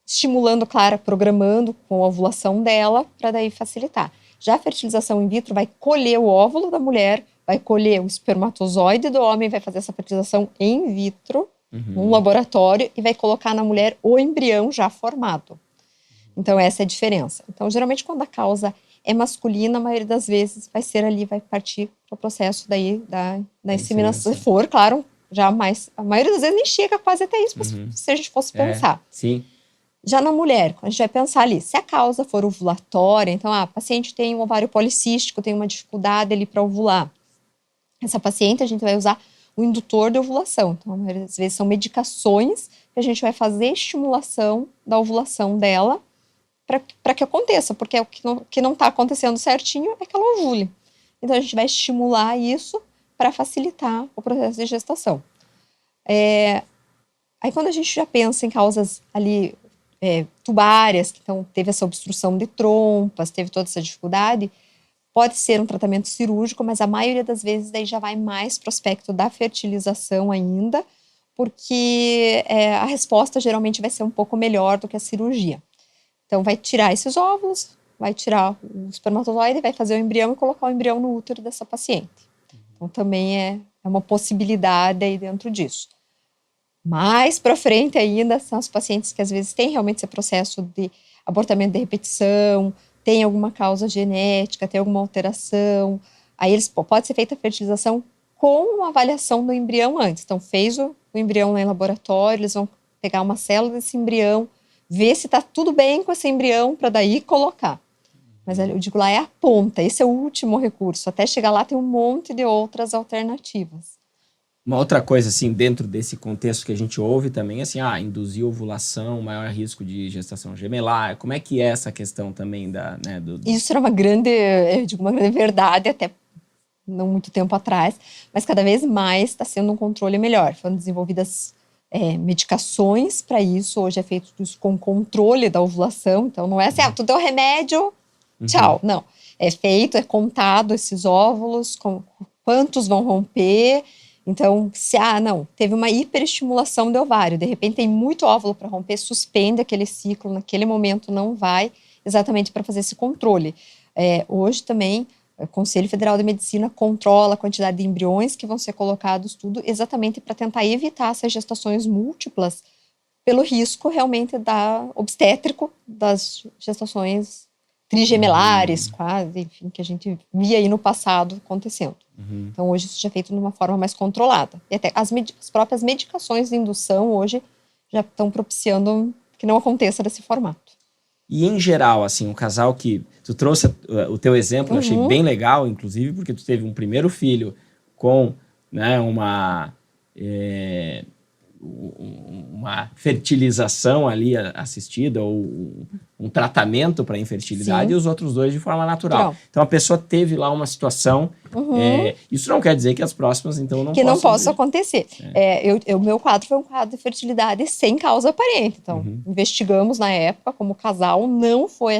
estimulando, claro, programando com a ovulação dela, para daí facilitar. Já a fertilização in vitro vai colher o óvulo da mulher, vai colher o espermatozoide do homem, vai fazer essa fertilização in vitro, num laboratório, e vai colocar na mulher o embrião já formado. Então, essa é a diferença. Então, geralmente, quando a causa é masculina, a maioria das vezes vai ser ali, vai partir para o processo daí da inseminação. Se for, claro, jamais. A maioria das vezes nem chega quase até isso, se a gente fosse pensar. Sim. Já na mulher, a gente vai pensar ali, se a causa for ovulatória, então, a paciente tem um ovário policístico, tem uma dificuldade ali para ovular. Essa paciente, a gente vai usar o indutor de ovulação. Então, às vezes são medicações que a gente vai fazer estimulação da ovulação dela para que aconteça, porque o que não está acontecendo certinho é que ela ovule. Então, a gente vai estimular isso para facilitar o processo de gestação. Aí, quando a gente já pensa em causas ali tubárias, então teve essa obstrução de trompas, teve toda essa dificuldade, pode ser um tratamento cirúrgico, mas a maioria das vezes daí já vai mais para o aspecto da fertilização ainda, porque a resposta geralmente vai ser um pouco melhor do que a cirurgia. Então, vai tirar esses óvulos, vai tirar o espermatozoide, vai fazer o embrião e colocar o embrião no útero dessa paciente. Então, também é uma possibilidade aí dentro disso. Mais para frente ainda são os pacientes que às vezes têm realmente esse processo de abortamento de repetição, tem alguma causa genética, tem alguma alteração. Aí pode ser feita a fertilização com uma avaliação do embrião antes. Então, fez o embrião lá em laboratório, eles vão pegar uma célula desse embrião, ver se está tudo bem com esse embrião para daí colocar. Mas eu digo lá é a ponta, esse é o último recurso. Até chegar lá tem um monte de outras alternativas. Uma outra coisa, assim, dentro desse contexto que a gente ouve também, assim, induzir ovulação, maior risco de gestação gemelar. Como é que é essa questão também Isso era uma grande verdade até não muito tempo atrás, mas cada vez mais está sendo um controle melhor. Foram desenvolvidas medicações para isso, hoje é feito isso com controle da ovulação, então não é assim, tu deu remédio, tchau. Não, é feito, é contado esses óvulos, quantos vão romper. Então, se teve uma hiperestimulação do ovário, de repente tem muito óvulo para romper, suspende aquele ciclo, naquele momento não vai, exatamente para fazer esse controle. Hoje também, o Conselho Federal de Medicina controla a quantidade de embriões que vão ser colocados, tudo exatamente para tentar evitar essas gestações múltiplas, pelo risco realmente obstétrico das gestações trigemelares, quase, enfim, que a gente via aí no passado acontecendo. Então, hoje isso já é feito de uma forma mais controlada. E até as próprias medicações de indução hoje já estão propiciando que não aconteça desse formato. E, em geral, assim, um casal que... Tu trouxe o teu exemplo, eu achei bem legal, inclusive, porque tu teve um primeiro filho com, né, uma fertilização ali assistida ou um tratamento para infertilidade. Sim. E os outros dois de forma natural. Não. Então a pessoa teve lá uma situação. Isso não quer dizer que as próximas então não não possa acontecer. O meu quadro foi um quadro de fertilidade sem causa aparente. Então investigamos na época como casal, não foi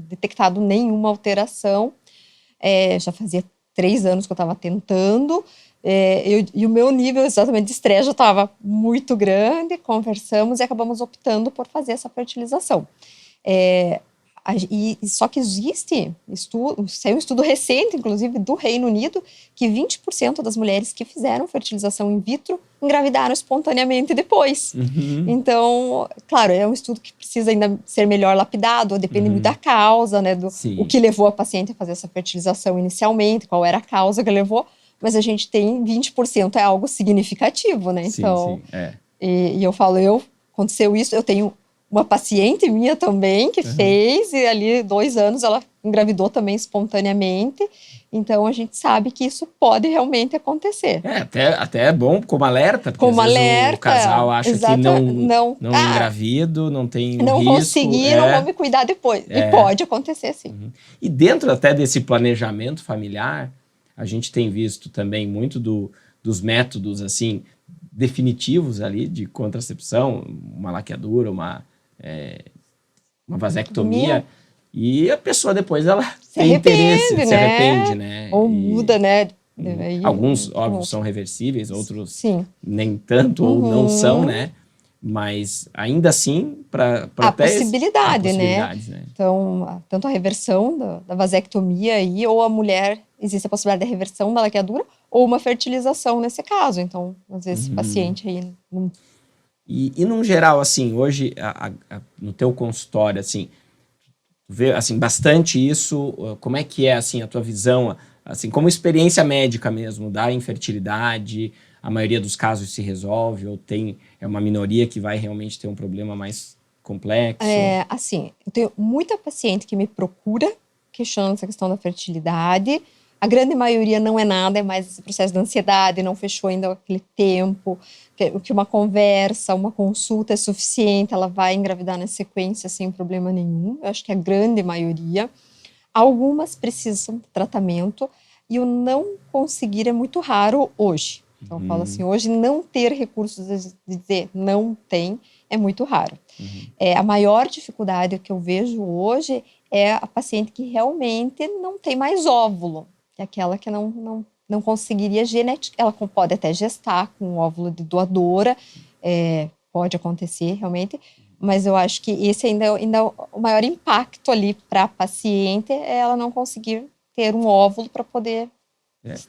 detectado nenhuma alteração. Já fazia 3 anos que eu estava tentando. E o meu nível exatamente de estresse já estava muito grande, conversamos e acabamos optando por fazer essa fertilização. Só que saiu um estudo recente, inclusive do Reino Unido, que 20% das mulheres que fizeram fertilização in vitro engravidaram espontaneamente depois. Então, claro, é um estudo que precisa ainda ser melhor lapidado, depende muito da causa, né, o que levou a paciente a fazer essa fertilização inicialmente, qual era a causa que levou. Mas a gente tem 20%, é algo significativo, né? Então, sim. E eu falo, aconteceu isso, eu tenho uma paciente minha também que fez, e ali 2 anos ela engravidou também espontaneamente. Então, a gente sabe que isso pode realmente acontecer. Até é bom como alerta, porque como às vezes alerta, o casal acha que não engravido, não tem não risco. Consegui, não vou me cuidar depois. E pode acontecer, sim. E dentro até desse planejamento familiar, a gente tem visto também muito dos métodos, assim, definitivos ali de contracepção, uma laqueadura, uma vasectomia. E a pessoa depois ela tem interesse, se arrepende, né? Ou muda, né? Alguns, óbvio, são reversíveis, outros nem tanto, ou não são, né? Mas ainda assim, para há possibilidades, né? Então, tanto a reversão da vasectomia aí, ou a mulher, existe a possibilidade da reversão da laqueadura, ou uma fertilização nesse caso. Então, às vezes, esse paciente aí... E num geral, assim, hoje, no teu consultório, assim, vê assim, bastante isso, como é que é assim, a tua visão, assim, como experiência médica mesmo, da infertilidade, a maioria dos casos se resolve, ou é uma minoria que vai realmente ter um problema mais complexo? Assim, eu tenho muita paciente que me procura questionando essa questão da fertilidade. A grande maioria não é nada, é mais esse processo de ansiedade, não fechou ainda aquele tempo, que uma conversa, uma consulta é suficiente, ela vai engravidar na sequência sem problema nenhum. Eu acho que a grande maioria. Algumas precisam de tratamento e o não conseguir é muito raro hoje. Então, eu falo assim, hoje não ter recursos de dizer não tem é muito raro. A maior dificuldade que eu vejo hoje é a paciente que realmente não tem mais óvulo. É aquela que não conseguiria ela pode até gestar com o óvulo de doadora, pode acontecer realmente, mas eu acho que esse ainda o maior impacto ali para a paciente é ela não conseguir ter um óvulo para poder...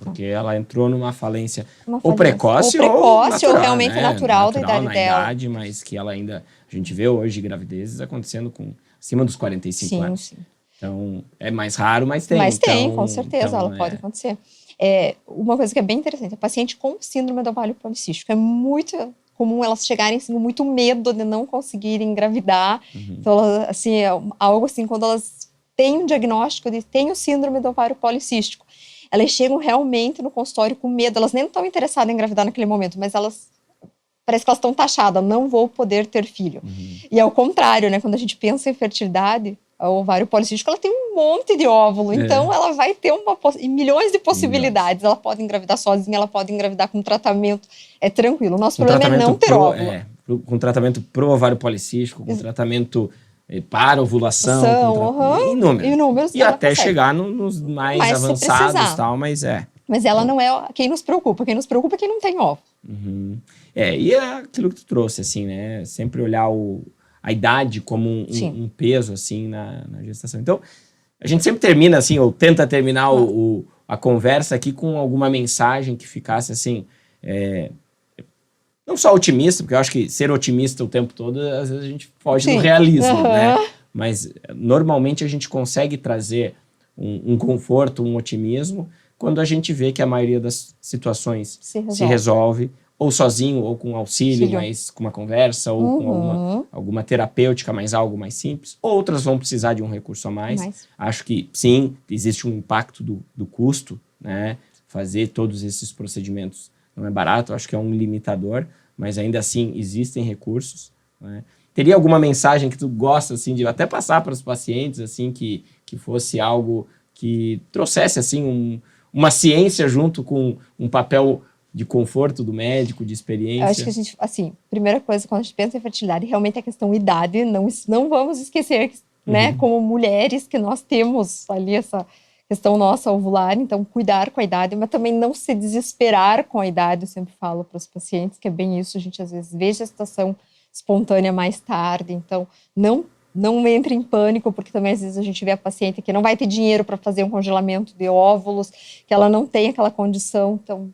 porque ela entrou numa falência ou precoce ou natural, ou realmente né? natural da idade dela. Idade, mas que ela ainda... A gente vê hoje gravidezes acontecendo acima dos 45 anos. Sim. Então, é mais raro, mas tem. Mas tem, com certeza, ela pode acontecer. Uma coisa que é bem interessante, a paciente com síndrome do ovário policístico, é muito comum elas chegarem com muito medo de não conseguirem engravidar. Então, assim, algo assim, quando elas têm um diagnóstico de tem o síndrome do ovário policístico, elas chegam realmente no consultório com medo, elas nem estão interessadas em engravidar naquele momento, mas parece que elas estão taxadas, não vou poder ter filho. E ao contrário, né, quando a gente pensa em fertilidade, o ovário policístico, ela tem um monte de óvulo, então ela vai ter milhões de possibilidades. Ela pode engravidar sozinha, ela pode engravidar com tratamento, é tranquilo. O nosso problema é não ter óvulo. Com tratamento pro ovário policístico, com tratamento para ovulação, inúmeros. E até chegar nos mais avançados e tal, mas Mas ela não é quem nos preocupa. Quem nos preocupa é quem não tem óvulo. E é aquilo que tu trouxe, assim, né? Sempre olhar a idade como um peso, assim, na gestação. Então, a gente sempre termina, assim, ou tenta terminar a conversa aqui com alguma mensagem que ficasse, assim, não só otimista, porque eu acho que ser otimista o tempo todo, às vezes a gente foge do realismo, né? Mas, normalmente, a gente consegue trazer um conforto, um otimismo, quando a gente vê que a maioria das situações se resolve ou sozinho, ou com auxílio, mas com uma conversa, ou com alguma terapêutica, mas algo mais simples. Outras vão precisar de um recurso a mais. Acho que, sim, existe um impacto do custo, né? Fazer todos esses procedimentos não é barato, acho que é um limitador, mas ainda assim existem recursos, né? Teria alguma mensagem que tu gosta, assim, de até passar para os pacientes, assim, que fosse algo que trouxesse, assim, uma ciência junto com um papel de conforto do médico, de experiência? Eu acho que a gente, assim, primeira coisa, quando a gente pensa em fertilidade, realmente a questão idade, não vamos esquecer, né, como mulheres, que nós temos ali essa questão nossa ovular, então cuidar com a idade, mas também não se desesperar com a idade. Eu sempre falo para os pacientes que é bem isso, a gente às vezes vê gestação espontânea mais tarde, então não entre em pânico, porque também às vezes a gente vê a paciente que não vai ter dinheiro para fazer um congelamento de óvulos, que ela não tem aquela condição, então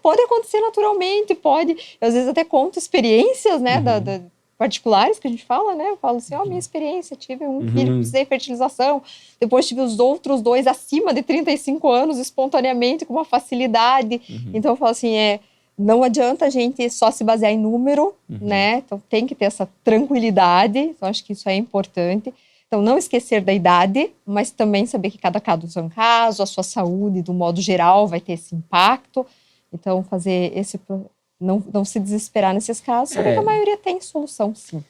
pode acontecer naturalmente, pode. Eu, às vezes até conto experiências, né, particulares que a gente fala, né? Eu falo assim, minha experiência, tive um filho, precisei de fertilização, depois tive os outros 2 acima de 35 anos, espontaneamente, com uma facilidade. Então eu falo assim, não adianta a gente só se basear em número, né? Então tem que ter essa tranquilidade, então acho que isso é importante. Então não esquecer da idade, mas também saber que cada caso é um caso, a sua saúde, do modo geral, vai ter esse impacto. Então não se desesperar nesses casos, porque a maioria tem solução, sim.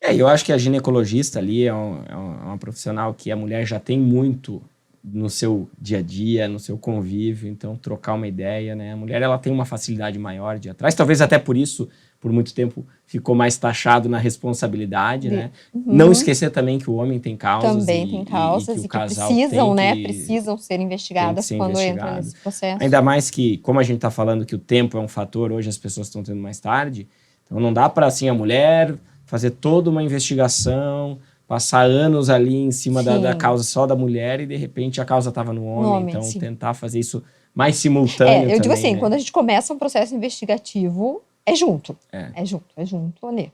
Eu acho que a ginecologista ali é uma profissional que a mulher já tem muito no seu dia a dia, no seu convívio, então trocar uma ideia, né? A mulher, ela tem uma facilidade maior de ir atrás, talvez até por isso, por muito tempo, ficou mais taxado na responsabilidade, né? Não esquecer também que o homem tem causas. Também tem causas e que precisam, né? Precisam ser investigadas quando entram nesse processo. Ainda mais que, como a gente está falando que o tempo é um fator, hoje as pessoas estão tendo mais tarde, então não dá para, assim, a mulher fazer toda uma investigação, passar anos ali em cima da causa só da mulher e, de repente, a causa estava no homem. Então, tentar fazer isso mais simultâneo eu digo assim, quando a gente começa um processo investigativo, é junto. É junto ali.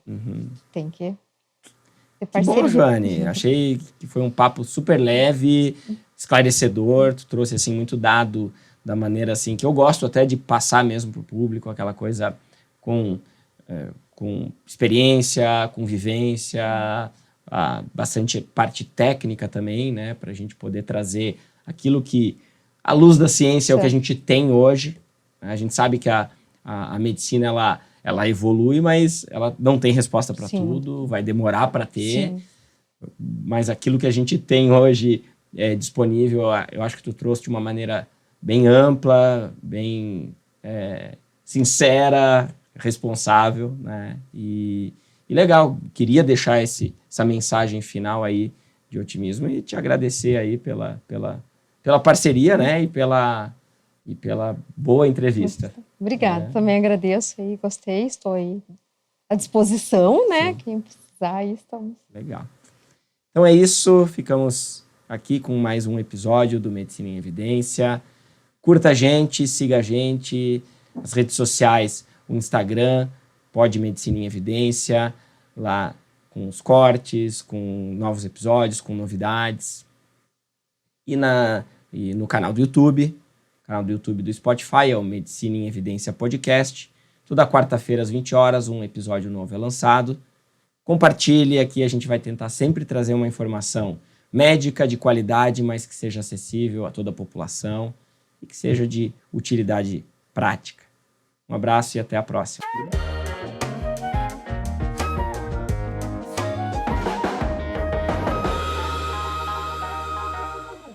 Tem que ter parceria. Bom, Joane, achei que foi um papo super leve, esclarecedor. Tu trouxe, assim, muito dado da maneira, assim, que eu gosto até de passar mesmo para o público, aquela coisa com experiência, com vivência, bastante parte técnica também, né, para a gente poder trazer aquilo que, à luz da ciência, é o que a gente tem hoje. A gente sabe que a medicina, ela evolui, mas ela não tem resposta para tudo, vai demorar para ter, mas aquilo que a gente tem hoje disponível, eu acho que tu trouxe de uma maneira bem ampla, bem sincera, responsável, né, e legal, queria deixar essa mensagem final aí de otimismo e te agradecer aí pela parceria, né, e pela boa entrevista. Obrigada, também agradeço e gostei, estou aí à disposição, né, quem precisar, aí estamos. Legal. Então é isso, ficamos aqui com mais um episódio do Medicina em Evidência. Curta a gente, siga a gente, as redes sociais, o Instagram, Pod Medicina em Evidência, lá com os cortes, com novos episódios, com novidades. E no canal do YouTube, do Spotify, é o Medicina em Evidência Podcast. Toda quarta-feira, às 20 horas, um episódio novo é lançado. Compartilhe aqui, a gente vai tentar sempre trazer uma informação médica de qualidade, mas que seja acessível a toda a população e que seja de utilidade prática. Um abraço e até a próxima.